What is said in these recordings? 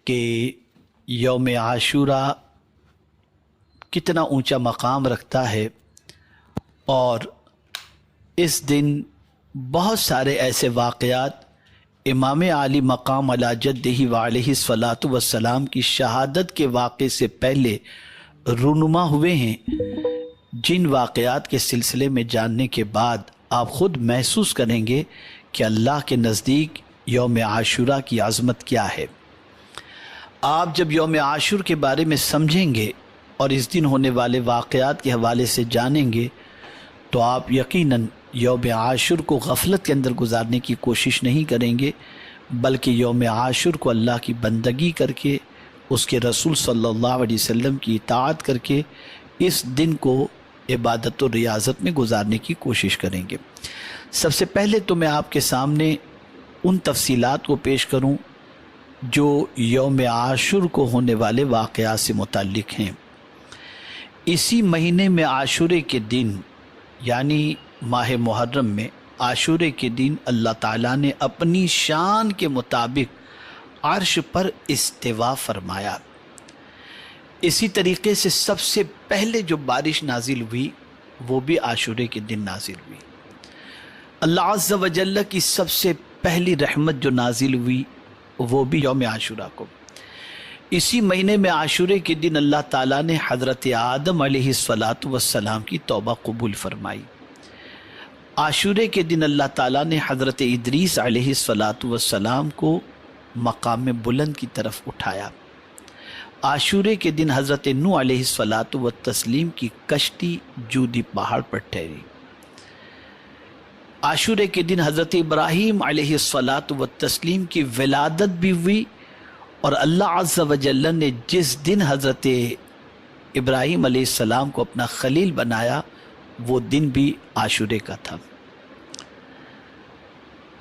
کہ یوم عاشورہ کتنا اونچا مقام رکھتا ہے، اور اس دن بہت سارے ایسے واقعات امام عالی مقام علی جدہ وعلیہ الصلاۃ والسلام کی شہادت کے واقعے سے پہلے رونما ہوئے ہیں، جن واقعات کے سلسلے میں جاننے کے بعد آپ خود محسوس کریں گے کہ اللہ کے نزدیک یوم عاشورہ کی عظمت کیا ہے۔ آپ جب یوم عاشور کے بارے میں سمجھیں گے اور اس دن ہونے والے واقعات کے حوالے سے جانیں گے تو آپ یقیناً یوم عاشور کو غفلت کے اندر گزارنے کی کوشش نہیں کریں گے، بلکہ یوم عاشور کو اللہ کی بندگی کر کے، اس کے رسول صلی اللہ علیہ وسلم کی اطاعت کر کے اس دن کو عبادت و ریاضت میں گزارنے کی کوشش کریں گے۔ سب سے پہلے تو میں آپ کے سامنے ان تفصیلات کو پیش کروں جو یوم عاشور کو ہونے والے واقعات سے متعلق ہیں۔ اسی مہینے میں عاشورے کے دن یعنی ماہ محرم میں عاشورے کے دن اللہ تعالیٰ نے اپنی شان کے مطابق عرش پر استوا فرمایا۔ اسی طریقے سے سب سے پہلے جو بارش نازل ہوئی وہ بھی عاشورے کے دن نازل ہوئی۔ اللہ عز و جل کی سب سے پہلی رحمت جو نازل ہوئی وہ بھی یوم عاشورہ کو۔ اسی مہینے میں عاشورے کے دن اللہ تعالیٰ نے حضرت آدم علیہ السلام کی توبہ قبول فرمائی۔ عاشورے کے دن اللہ تعالیٰ نے حضرت ادریس علیہ السلام کو مقام بلند کی طرف اٹھایا۔ عاشورے کے دن حضرت نوح علیہ السلام کی کشتی جودی پہاڑ پر ٹھہری۔ عاشورے کے دن حضرت ابراہیم علیہ السلام کی ولادت بھی ہوئی، اور اللہ عز و جل نے جس دن حضرت ابراہیم علیہ السلام کو اپنا خلیل بنایا وہ دن بھی عاشورے کا تھا۔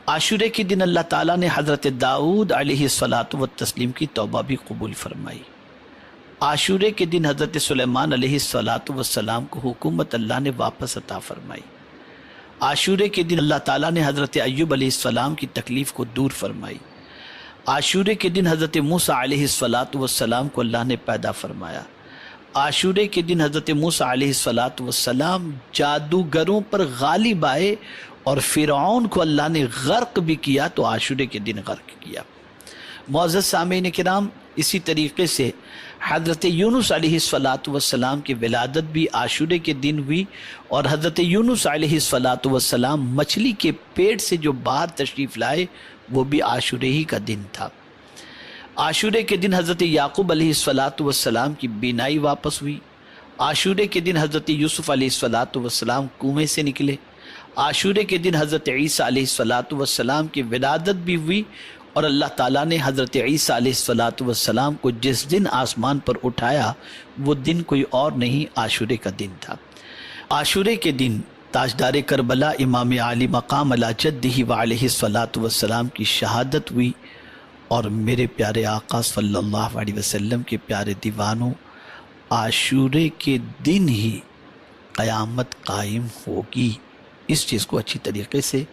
عاشورے کے دن اللہ تعالیٰ نے حضرت داؤد علیہ السلام کی توبہ بھی قبول فرمائی۔ عاشورے کے دن حضرت سلیمان علیہ السلام کو حکومت اللہ نے واپس عطا فرمائی۔ عاشورے کے دن اللہ تعالیٰ نے حضرت ایوب علیہ السلام کی تکلیف کو دور فرمائی۔ عاشورے کے دن حضرت موسیٰ علیہ السلام کو اللہ نے پیدا فرمایا۔ عاشورے کے دن حضرت موسیٰ علیہ السلام جادوگروں پر غالب آئے اور فرعون کو اللہ نے غرق بھی کیا تو عاشورے کے دن غرق کیا۔ معزز سامعین کرام، اسی طریقے سے حضرت یونس علیہ السلام کی ولادت بھی عاشورے کے دن ہوئی، اور حضرت یونس علیہ السلام مچھلی کے پیٹ سے جو باہر تشریف لائے وہ بھی عاشورے ہی کا دن تھا۔ عاشورے کے دن حضرت یعقوب علیہ السلام کی بینائی واپس ہوئی۔ عاشورے کے دن حضرت یوسف علیہ السلام کنویں سے نکلے۔ عاشورے کے دن حضرت عیسیٰ علیہ السلام کی ولادت بھی ہوئی، اور اللہ تعالیٰ نے حضرت عیسیٰ علیہ السلام کو جس دن آسمان پر اٹھایا وہ دن کوئی اور نہیں، عاشورے کا دن تھا۔ عاشورے کے دن تاجدار کربلا امام عالی مقام علی جدہ وعلیہ السلام کی شہادت ہوئی، اور میرے پیارے آقا صلی اللہ علیہ وسلم کے پیارے دیوانوں، عاشورے کے دن ہی قیامت قائم ہوگی۔ اس چیز کو اچھی طریقے سے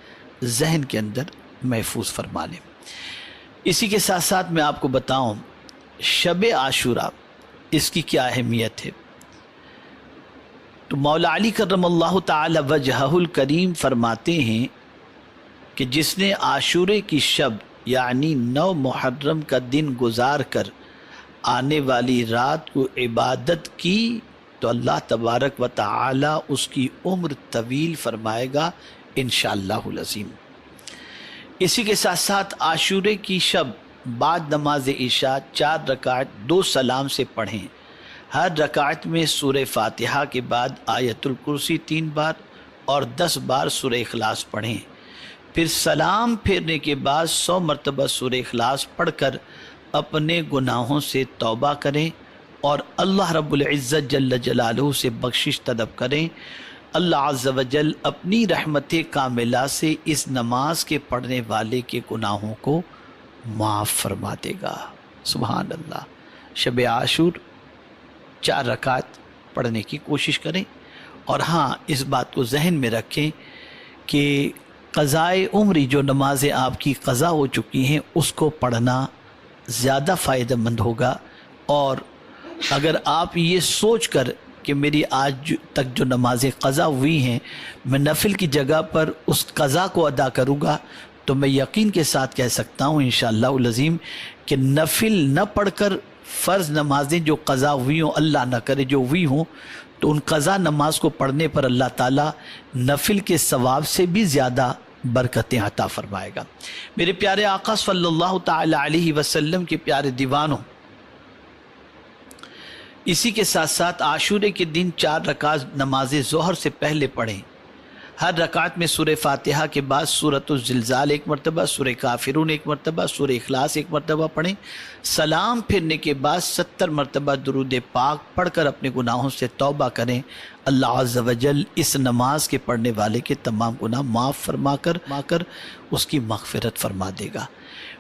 ذہن کے اندر محفوظ فرما لیں۔ اسی کے ساتھ ساتھ میں آپ کو بتاؤں شب عاشورہ اس کی کیا اہمیت ہے۔ تو مولا علی کرم اللہ تعالی وجہہ الکریم فرماتے ہیں کہ جس نے عاشورے کی شب یعنی 9 محرم کا دن گزار کر آنے والی رات کو عبادت کی تو اللہ تبارک و تعالی اس کی عمر طویل فرمائے گا انشاءاللہ العظیم۔ اسی کے ساتھ ساتھ عاشورے کی شب بعد نماز عشاء 4 رکعت 2 سلام سے پڑھیں۔ ہر رکعت میں سورہ فاتحہ کے بعد آیت الکرسی 3 بار اور 10 بار سورہ اخلاص پڑھیں۔ پھر سلام پھیرنے کے بعد 100 مرتبہ سورہ اخلاص پڑھ کر اپنے گناہوں سے توبہ کریں اور اللہ رب العزت جل جلالہ سے بخشش طلب کریں۔ اللہ عز و جل اپنی رحمت کاملہ سے اس نماز کے پڑھنے والے کے گناہوں کو معاف فرما دے گا۔ سبحان اللہ۔ شب عاشور 4 رکعت پڑھنے کی کوشش کریں، اور ہاں اس بات کو ذہن میں رکھیں کہ قضائے عمری جو نمازیں آپ کی قضا ہو چکی ہیں اس کو پڑھنا زیادہ فائدہ مند ہوگا۔ اور اگر آپ یہ سوچ کر کہ میری آج تک جو نمازیں قضا ہوئی ہیں میں نفل کی جگہ پر اس قضا کو ادا کروں گا، تو میں یقین کے ساتھ کہہ سکتا ہوں انشاءاللہ العظیم کہ نفل نہ پڑھ کر فرض نمازیں جو قضا ہوئی ہوں، اللہ نہ کرے جو ہوئی ہوں، تو ان قضا نماز کو پڑھنے پر اللہ تعالیٰ نفل کے ثواب سے بھی زیادہ برکتیں عطا فرمائے گا۔ میرے پیارے آقا صلی اللہ تعالی علیہ وسلم کے پیارے دیوانوں، اسی کے ساتھ ساتھ عاشورے کے دن 4 رکعت نماز ظہر سے پہلے پڑھیں۔ ہر رکعت میں سورہ فاتحہ کے بعد سورۃ الزلزال ایک مرتبہ، سورہ کافرون ایک مرتبہ، سورہ اخلاص ایک مرتبہ پڑھیں۔ سلام پھرنے کے بعد 70 مرتبہ درود پاک پڑھ کر اپنے گناہوں سے توبہ کریں۔ اللہ عز و جل اس نماز کے پڑھنے والے کے تمام گناہ معاف فرما کر اس کی مغفرت فرما دے گا۔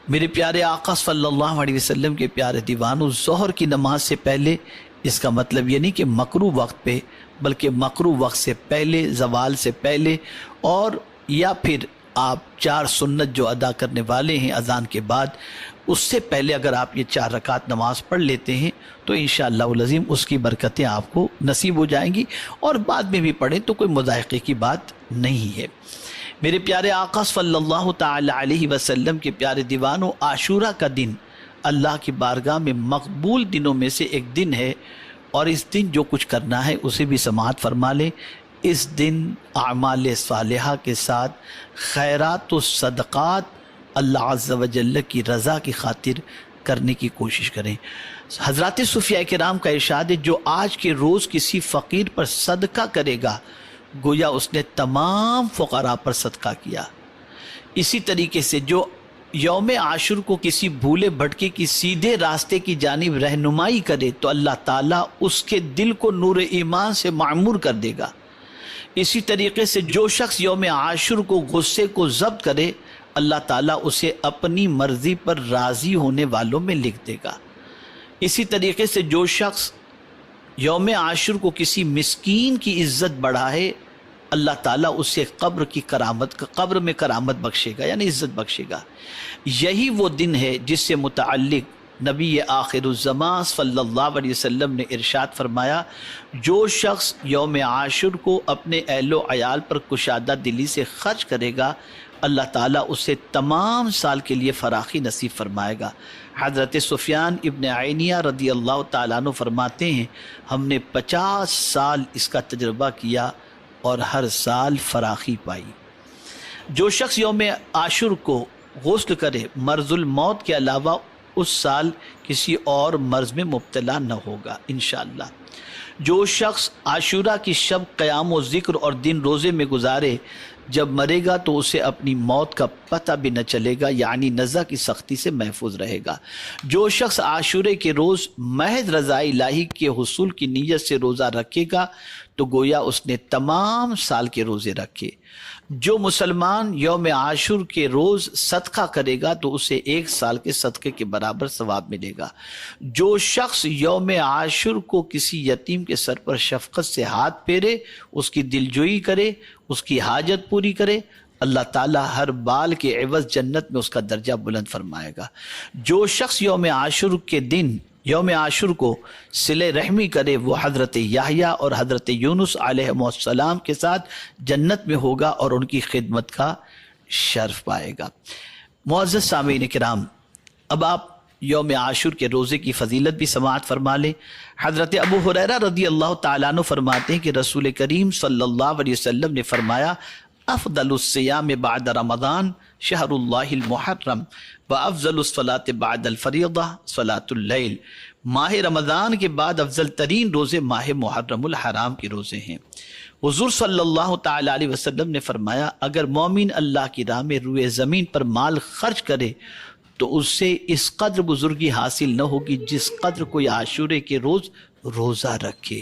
میرے پیارے آقا صلی اللہ علیہ وسلم کے پیارے دیوانوں، ظہر کی نماز سے پہلے، اس کا مطلب یہ نہیں کہ مکروہ وقت پہ، بلکہ مکروہ وقت سے پہلے، زوال سے پہلے، اور یا پھر آپ 4 سنت جو ادا کرنے والے ہیں اذان کے بعد، اس سے پہلے اگر آپ یہ 4 رکعت نماز پڑھ لیتے ہیں تو انشاءاللہ العظیم اس کی برکتیں آپ کو نصیب ہو جائیں گی، اور بعد میں بھی پڑھیں تو کوئی مضائقے کی بات نہیں ہے۔ میرے پیارے آقا صلی اللہ تعالی علیہ وسلم کے پیارے دیوانوں، عاشورہ کا دن اللہ کی بارگاہ میں مقبول دنوں میں سے ایک دن ہے، اور اس دن جو کچھ کرنا ہے اسے بھی سماعت فرما لیں۔ اس دن اعمال صالحہ کے ساتھ خیرات و صدقات اللہ عز و جل کی رضا کی خاطر کرنے کی کوشش کریں۔ حضرات صوفیاء کرام کا ارشاد ہے، جو آج کے روز کسی فقیر پر صدقہ کرے گا گویا اس نے تمام فقراء پر صدقہ کیا۔ اسی طریقے سے جو یوم عاشور کو کسی بھولے بھٹکے کی سیدھے راستے کی جانب رہنمائی کرے تو اللہ تعالیٰ اس کے دل کو نور ایمان سے معمور کر دے گا۔ اسی طریقے سے جو شخص یوم عاشور کو غصے کو ضبط کرے، اللہ تعالیٰ اسے اپنی مرضی پر راضی ہونے والوں میں لکھ دے گا۔ اسی طریقے سے جو شخص یوم عاشور کو کسی مسکین کی عزت بڑھائے، اللہ تعالیٰ اسے قبر میں کرامت بخشے گا، یعنی عزت بخشے گا۔ یہی وہ دن ہے جس سے متعلق نبی آخر الزمان صلی اللہ علیہ وسلم نے ارشاد فرمایا، جو شخص یوم عاشور کو اپنے اہل و عیال پر کشادہ دلی سے خرچ کرے گا، اللہ تعالیٰ اسے تمام سال کے لیے فراخی نصیب فرمائے گا۔ حضرت سفیان ابن عینیہ رضی اللہ تعالیٰ عنہ فرماتے ہیں، ہم نے 50 سال اس کا تجربہ کیا اور ہر سال فراخی پائی۔ جو شخص یوم عاشور کو غسل کرے، مرض الموت کے علاوہ اس سال کسی اور مرض میں مبتلا نہ ہوگا انشاءاللہ۔ جو شخص عاشورہ کی شب قیام و ذکر اور دن روزے میں گزارے، جب مرے گا تو اسے اپنی موت کا پتہ بھی نہ چلے گا، یعنی نزع کی سختی سے محفوظ رہے گا۔ جو شخص عاشورے کے روز محض رضا الہی کے حصول کی نیت سے روزہ رکھے گا تو گویا اس نے تمام سال کے روزے رکھے۔ جو مسلمان یوم عاشور کے روز صدقہ کرے گا تو اسے 1 سال کے صدقے کے برابر ثواب ملے گا۔ جو شخص یوم عاشور کو کسی یتیم کے سر پر شفقت سے ہاتھ پھیرے، اس کی دلجوئی کرے، اس کی حاجت پوری کرے، اللہ تعالیٰ ہر بال کے عوض جنت میں اس کا درجہ بلند فرمائے گا۔ جو شخص یوم عاشور کو صلہ رحمی کرے، وہ حضرت یحییٰ اور حضرت یونس علیہ السلام کے ساتھ جنت میں ہوگا اور ان کی خدمت کا شرف پائے گا۔ معزز سامعین کرام، اب آپ یوم عاشور کے روزے کی فضیلت بھی سماعت فرما لیں۔ حضرت ابو ہریرہ رضی اللہ تعالیٰ عنہ فرماتے ہیں کہ رسول کریم صلی اللہ علیہ وسلم نے فرمایا، افضل الصیام بعد رمضان شہر اللہ المحرم وافضل الصلاة بعد الفریضہ صلاة اللیل۔ ماہ رمضان کے بعد افضل ترین روزے ماہ محرم الحرام کے روزے ہیں۔ حضور صلی اللہ تعالی علیہ وسلم نے فرمایا، اگر مومن اللہ کی راہ میں روئے زمین پر مال خرچ کرے تو اس سے اس قدر بزرگی حاصل نہ ہوگی جس قدر کوئی عاشورے کے روز روزہ رکھے۔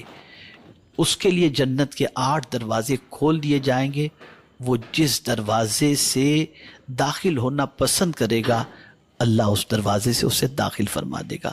اس کے لیے جنت کے 8 دروازے کھول دیے جائیں گے، وہ جس دروازے سے داخل ہونا پسند کرے گا اللہ اس دروازے سے اسے داخل فرما دے گا۔